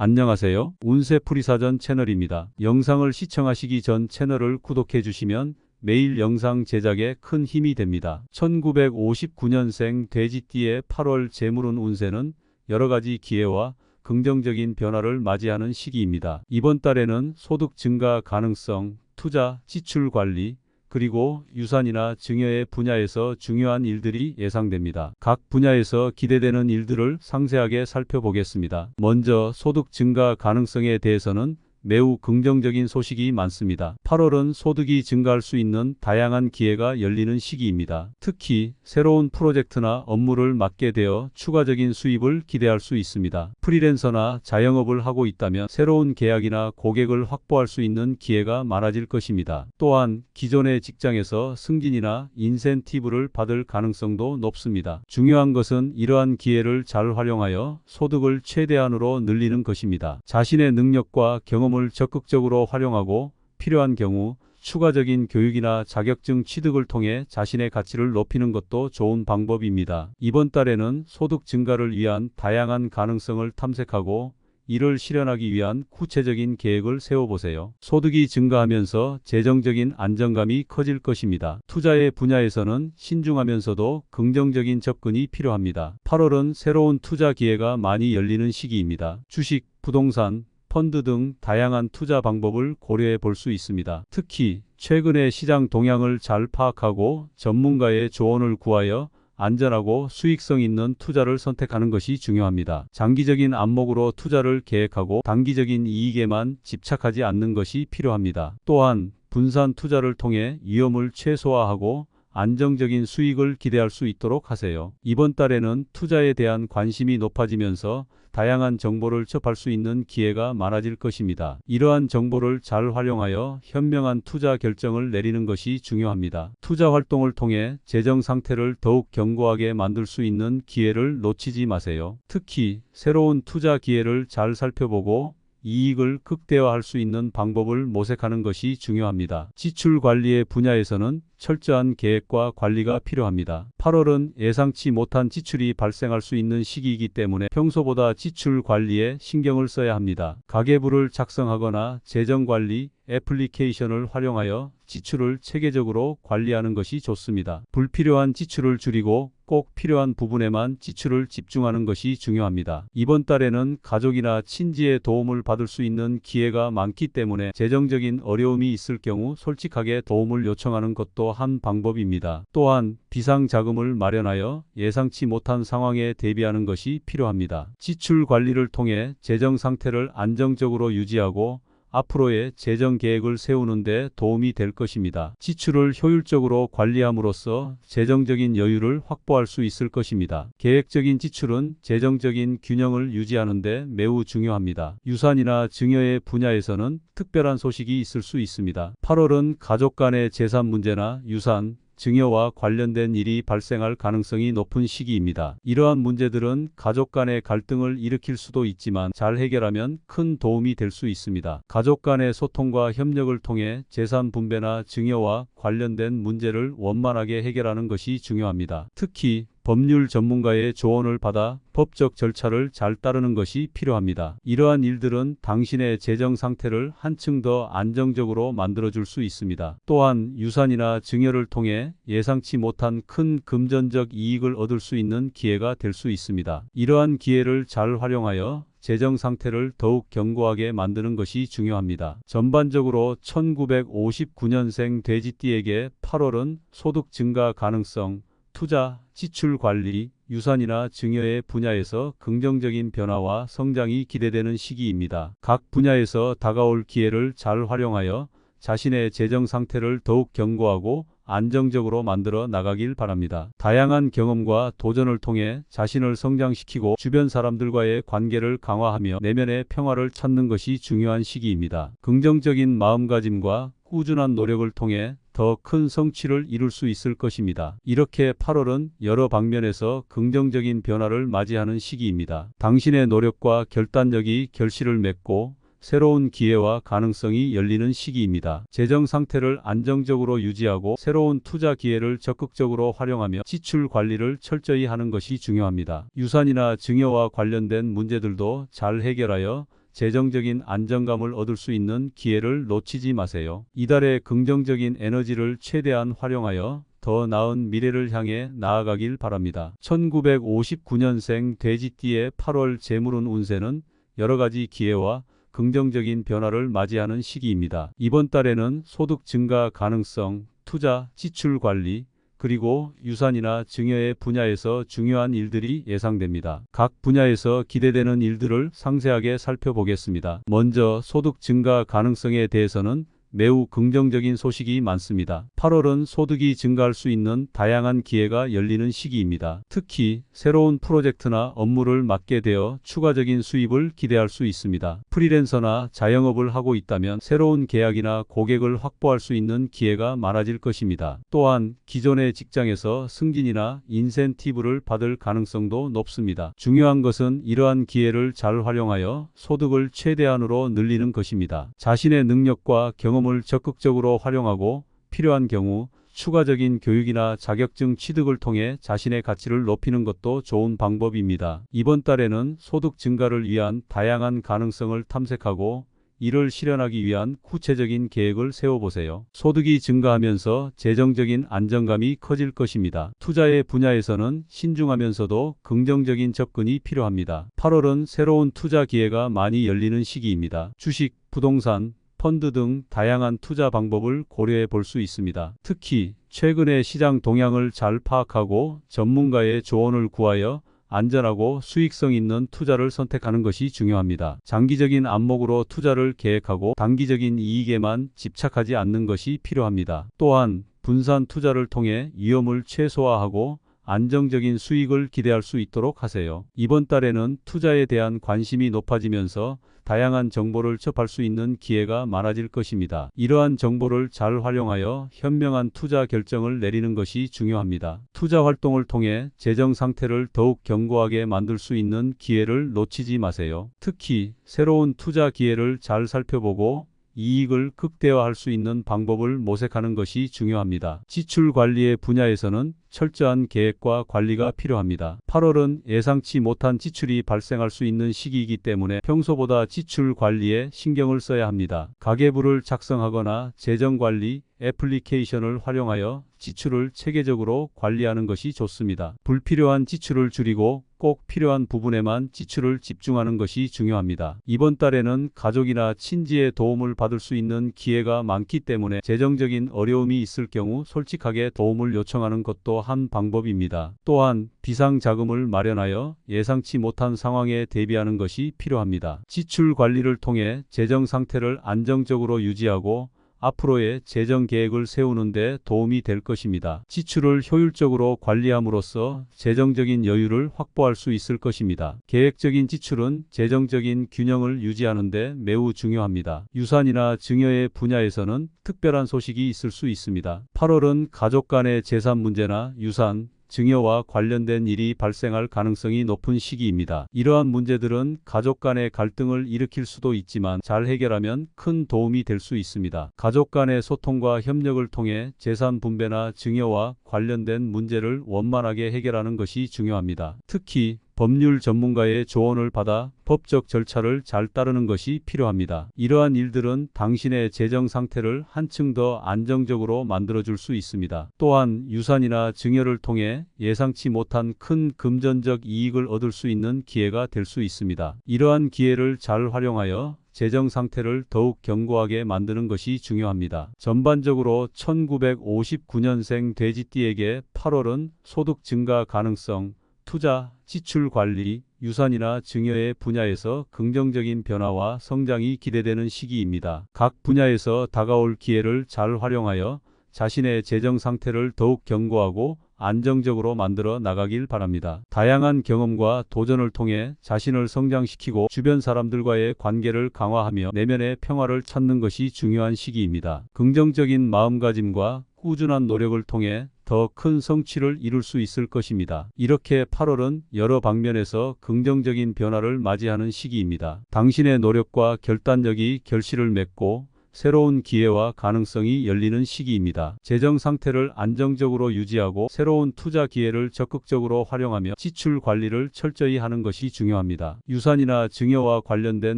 안녕하세요. 운세풀이사전 채널입니다. 영상을 시청하시기 전 채널을 구독해 주시면 매일 영상 제작에 큰 힘이 됩니다. 1959년생 돼지띠의 8월 재물운 운세는 여러가지 기회와 긍정적인 변화를 맞이하는 시기입니다. 이번 달에는 소득 증가 가능성, 투자, 지출 관리, 그리고 유산이나 증여의 분야에서 중요한 일들이 예상됩니다. 각 분야에서 기대되는 일들을 상세하게 살펴보겠습니다. 먼저 소득 증가 가능성에 대해서는 매우 긍정적인 소식이 많습니다. 8월은 소득이 증가할 수 있는 다양한 기회가 열리는 시기입니다. 특히 새로운 프로젝트나 업무를 맡게 되어 추가적인 수입을 기대할 수 있습니다. 프리랜서나 자영업을 하고 있다면 새로운 계약이나 고객을 확보할 수 있는 기회가 많아질 것입니다. 또한 기존의 직장에서 승진이나 인센티브를 받을 가능성도 높습니다. 중요한 것은 이러한 기회를 잘 활용하여 소득을 최대한으로 늘리는 것입니다. 자신의 능력과 경험을 적극적으로 활용하고 필요한 경우 추가적인 교육이나 자격증 취득을 통해 자신의 가치를 높이는 것도 좋은 방법입니다. 이번 달에는 소득 증가를 위한 다양한 가능성을 탐색하고 이를 실현하기 위한 구체적인 계획을 세워보세요. 소득이 증가하면서 재정적인 안정감이 커질 것입니다. 투자의 분야에서는 신중하면서도 긍정적인 접근이 필요합니다. 8월은 새로운 투자 기회가 많이 열리는 시기입니다. 주식, 부동산, 펀드 등 다양한 투자 방법을 고려해 볼 수 있습니다. 특히 최근의 시장 동향을 잘 파악하고 전문가의 조언을 구하여 안전하고 수익성 있는 투자를 선택하는 것이 중요합니다. 장기적인 안목으로 투자를 계획하고 단기적인 이익에만 집착하지 않는 것이 필요합니다. 또한 분산 투자를 통해 위험을 최소화하고 안정적인 수익을 기대할 수 있도록 하세요. 이번 달에는 투자에 대한 관심이 높아지면서 다양한 정보를 접할 수 있는 기회가 많아질 것입니다. 이러한 정보를 잘 활용하여 현명한 투자 결정을 내리는 것이 중요합니다. 투자 활동을 통해 재정 상태를 더욱 견고하게 만들 수 있는 기회를 놓치지 마세요. 특히 새로운 투자 기회를 잘 살펴보고 이익을 극대화할 수 있는 방법을 모색하는 것이 중요합니다. 지출 관리의 분야에서는 철저한 계획과 관리가 필요합니다. 8월은 예상치 못한 지출이 발생할 수 있는 시기이기 때문에 평소보다 지출 관리에 신경을 써야 합니다. 가계부를 작성하거나 재정관리 애플리케이션을 활용하여 지출을 체계적으로 관리하는 것이 좋습니다. 불필요한 지출을 줄이고 꼭 필요한 부분에만 지출을 집중하는 것이 중요합니다. 이번 달에는 가족이나 친지의 도움을 받을 수 있는 기회가 많기 때문에 재정적인 어려움이 있을 경우 솔직하게 도움을 요청하는 것도 한 방법입니다. 또한 비상자금을 마련하여 예상치 못한 상황에 대비하는 것이 필요합니다. 지출 관리를 통해 재정 상태를 안정적으로 유지하고 앞으로의 재정 계획을 세우는 데 도움이 될 것입니다. 지출을 효율적으로 관리함으로써 재정적인 여유를 확보할 수 있을 것입니다. 계획적인 지출은 재정적인 균형을 유지하는 데 매우 중요합니다. 유산이나 증여의 분야에서는 특별한 소식이 있을 수 있습니다. 8월은 가족 간의 재산 문제나 유산, 증여와 관련된 일이 발생할 가능성이 높은 시기입니다. 이러한 문제들은 가족 간의 갈등을 일으킬 수도 있지만 잘 해결하면 큰 도움이 될 수 있습니다. 가족 간의 소통과 협력을 통해 재산 분배나 증여와 관련된 문제를 원만하게 해결하는 것이 중요합니다. 특히 법률 전문가의 조언을 받아 법적 절차를 잘 따르는 것이 필요합니다. 이러한 일들은 당신의 재정 상태를 한층 더 안정적으로 만들어줄 수 있습니다. 또한 유산이나 증여를 통해 예상치 못한 큰 금전적 이익을 얻을 수 있는 기회가 될 수 있습니다. 이러한 기회를 잘 활용하여 재정 상태를 더욱 견고하게 만드는 것이 중요합니다. 전반적으로 1959년생 돼지띠에게 8월은 소득 증가 가능성, 투자, 지출 관리, 유산이나 증여의 분야에서 긍정적인 변화와 성장이 기대되는 시기입니다. 각 분야에서 다가올 기회를 잘 활용하여 자신의 재정 상태를 더욱 견고하고 안정적으로 만들어 나가길 바랍니다. 다양한 경험과 도전을 통해 자신을 성장시키고 주변 사람들과의 관계를 강화하며 내면의 평화를 찾는 것이 중요한 시기입니다. 긍정적인 마음가짐과 꾸준한 노력을 통해 더 큰 성취를 이룰 수 있을 것입니다. 이렇게 8월은 여러 방면에서 긍정적인 변화를 맞이하는 시기입니다. 당신의 노력과 결단력이 결실을 맺고 새로운 기회와 가능성이 열리는 시기입니다. 재정 상태를 안정적으로 유지하고 새로운 투자 기회를 적극적으로 활용하며 지출 관리를 철저히 하는 것이 중요합니다. 유산이나 증여와 관련된 문제들도 잘 해결하여 재정적인 안정감을 얻을 수 있는 기회를 놓치지 마세요. 이달의 긍정적인 에너지를 최대한 활용하여 더 나은 미래를 향해 나아가길 바랍니다. 1959년생 돼지띠의 8월 재물운 운세는 여러 가지 기회와 긍정적인 변화를 맞이하는 시기입니다. 이번 달에는 소득 증가 가능성, 투자, 지출 관리, 그리고 유산이나 증여의 분야에서 중요한 일들이 예상됩니다. 각 분야에서 기대되는 일들을 상세하게 살펴보겠습니다. 먼저 소득 증가 가능성에 대해서는 매우 긍정적인 소식이 많습니다. 8월은 소득이 증가할 수 있는 다양한 기회가 열리는 시기입니다. 특히 새로운 프로젝트나 업무를 맡게 되어 추가적인 수입을 기대할 수 있습니다. 프리랜서나 자영업을 하고 있다면 새로운 계약이나 고객을 확보할 수 있는 기회가 많아질 것입니다. 또한 기존의 직장에서 승진이나 인센티브를 받을 가능성도 높습니다. 중요한 것은 이러한 기회를 잘 활용하여 소득을 최대한으로 늘리는 것입니다. 자신의 능력과 경험을 적극적으로 활용하고 필요한 경우 추가적인 교육이나 자격증 취득을 통해 자신의 가치를 높이는 것도 좋은 방법입니다. 이번 달에는 소득 증가를 위한 다양한 가능성을 탐색하고 이를 실현하기 위한 구체적인 계획을 세워보세요. 소득이 증가하면서 재정적인 안정감이 커질 것입니다. 투자의 분야에서는 신중하면서도 긍정적인 접근이 필요합니다. 8월은 새로운 투자 기회가 많이 열리는 시기입니다. 주식, 부동산, 펀드 등 다양한 투자 방법을 고려해 볼 수 있습니다. 특히 최근의 시장 동향을 잘 파악하고 전문가의 조언을 구하여 안전하고 수익성 있는 투자를 선택하는 것이 중요합니다. 장기적인 안목으로 투자를 계획하고 단기적인 이익에만 집착하지 않는 것이 필요합니다. 또한 분산 투자를 통해 위험을 최소화하고 안정적인 수익을 기대할 수 있도록 하세요. 이번 달에는 투자에 대한 관심이 높아지면서 다양한 정보를 접할 수 있는 기회가 많아질 것입니다. 이러한 정보를 잘 활용하여 현명한 투자 결정을 내리는 것이 중요합니다. 투자 활동을 통해 재정 상태를 더욱 견고하게 만들 수 있는 기회를 놓치지 마세요. 특히 새로운 투자 기회를 잘 살펴보고 이익을 극대화할 수 있는 방법을 모색하는 것이 중요합니다. 지출 관리의 분야에서는 철저한 계획과 관리가 필요합니다. 8월은 예상치 못한 지출이 발생할 수 있는 시기이기 때문에 평소보다 지출 관리에 신경을 써야 합니다. 가계부를 작성하거나 재정관리 애플리케이션을 활용하여 지출을 체계적으로 관리하는 것이 좋습니다. 불필요한 지출을 줄이고 꼭 필요한 부분에만 지출을 집중하는 것이 중요합니다. 이번 달에는 가족이나 친지의 도움을 받을 수 있는 기회가 많기 때문에 재정적인 어려움이 있을 경우 솔직하게 도움을 요청하는 것도 한 방법입니다. 또한 비상자금을 마련하여 예상치 못한 상황에 대비하는 것이 필요합니다. 지출 관리를 통해 재정 상태를 안정적으로 유지하고 앞으로의 재정 계획을 세우는 데 도움이 될 것입니다. 지출을 효율적으로 관리함으로써 재정적인 여유를 확보할 수 있을 것입니다. 계획적인 지출은 재정적인 균형을 유지하는 데 매우 중요합니다. 유산이나 증여의 분야에서는 특별한 소식이 있을 수 있습니다. 8월은 가족 간의 재산 문제나 유산, 증여와 관련된 일이 발생할 가능성이 높은 시기입니다. 이러한 문제들은 가족 간의 갈등을 일으킬 수도 있지만 잘 해결하면 큰 도움이 될 수 있습니다. 가족 간의 소통과 협력을 통해 재산 분배나 증여와 관련된 문제를 원만하게 해결하는 것이 중요합니다. 특히 법률 전문가의 조언을 받아 법적 절차를 잘 따르는 것이 필요합니다. 이러한 일들은 당신의 재정 상태를 한층 더 안정적으로 만들어줄 수 있습니다. 또한 유산이나 증여를 통해 예상치 못한 큰 금전적 이익을 얻을 수 있는 기회가 될 수 있습니다. 이러한 기회를 잘 활용하여 재정 상태를 더욱 견고하게 만드는 것이 중요합니다. 전반적으로 1959년생 돼지띠에게 8월은 소득 증가 가능성, 투자, 지출 관리, 유산이나 증여의 분야에서 긍정적인 변화와 성장이 기대되는 시기입니다. 각 분야에서 다가올 기회를 잘 활용하여 자신의 재정 상태를 더욱 견고하고 안정적으로 만들어 나가길 바랍니다. 다양한 경험과 도전을 통해 자신을 성장시키고 주변 사람들과의 관계를 강화하며 내면의 평화를 찾는 것이 중요한 시기입니다. 긍정적인 마음가짐과 꾸준한 노력을 통해 더 큰 성취를 이룰 수 있을 것입니다. 이렇게 8월은 여러 방면에서 긍정적인 변화를 맞이하는 시기입니다. 당신의 노력과 결단력이 결실을 맺고 새로운 기회와 가능성이 열리는 시기입니다. 재정 상태를 안정적으로 유지하고 새로운 투자 기회를 적극적으로 활용하며 지출 관리를 철저히 하는 것이 중요합니다. 유산이나 증여와 관련된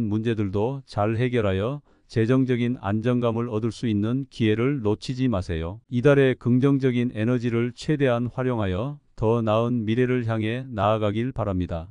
문제들도 잘 해결하여 재정적인 안정감을 얻을 수 있는 기회를 놓치지 마세요. 이달의 긍정적인 에너지를 최대한 활용하여 더 나은 미래를 향해 나아가길 바랍니다.